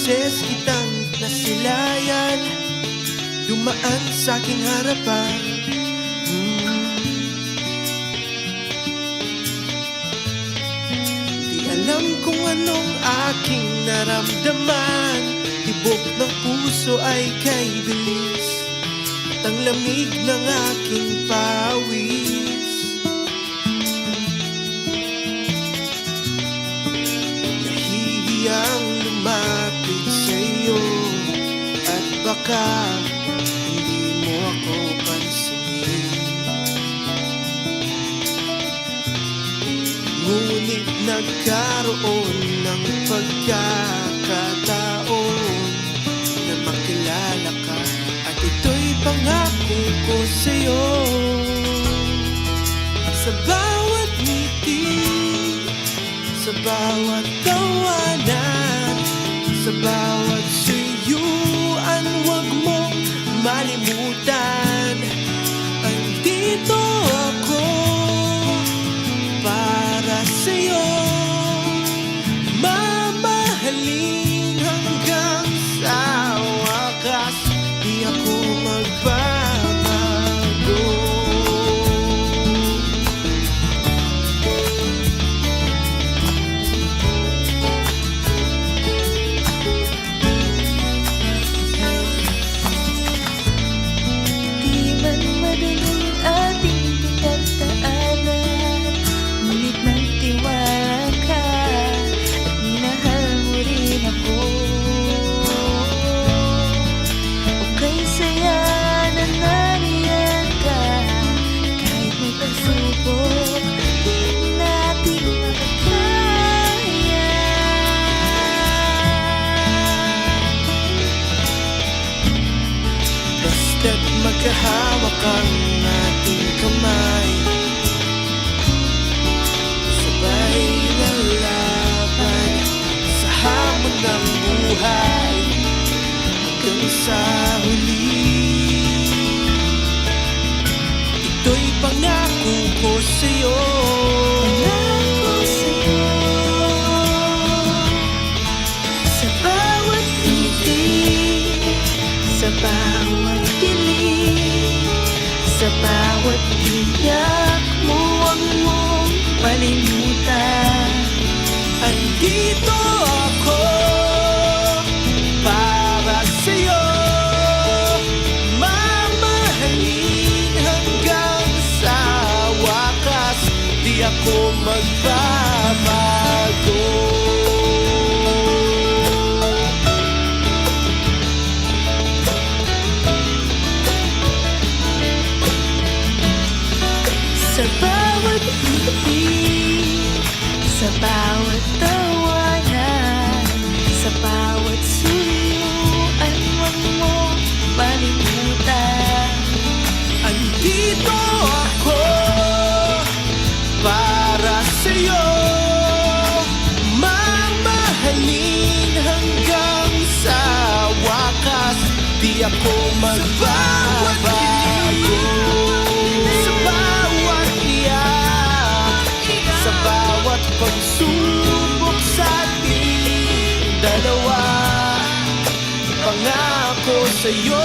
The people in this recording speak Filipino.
beses kitang nasilayan, dumaan sa aking harapan. Di alam kung anong aking naramdaman, tibok ng puso ay kay bilis, at ang lamig ng aking pawis. Nahihiyang lumapit sa'yo, at baka hindi mo ako pansinin. Ngunit nagkaroon ng pagkakataon na makilala ka, at ito'y pangako ko sa'yo. Sa bawat ngiti, sa bawat tawanan, sa bawat suyuan, huwag mong malimutan, andito ako para sa'yo. Mamahalin hanggang sa wakas, di ako magbabago. Di man madaling ating pinagdaanan, ngunit nagtiwala ka at minahal mo rin ako. Okay saya na nariyan ka, kahit may pagsubok, di natin makakaya. Basta't magkahawak ang ating kamay, sabay lalaban sa hamon ng buhay hanggang sa huli. Ito'y pangako ko sa'yo. Pangako sa'yo, sa bawat ngiti, sa bawat dilim, sa bawat iyak mo, huwag mong malimutan. Andito ako para sa'yo, mamahalin hanggang sa wakas, di ako magbabago. Sa bawat ngiti, sa bawat tawanan, sa bawat suyuan, huwag mong malimutan. Andito ako para sa'yo, mamahalin hanggang sa wakas, di ako magbabago. Sa bawat iyak, sa bawat pagsubok sa ating dalawa, pangako sa'yo.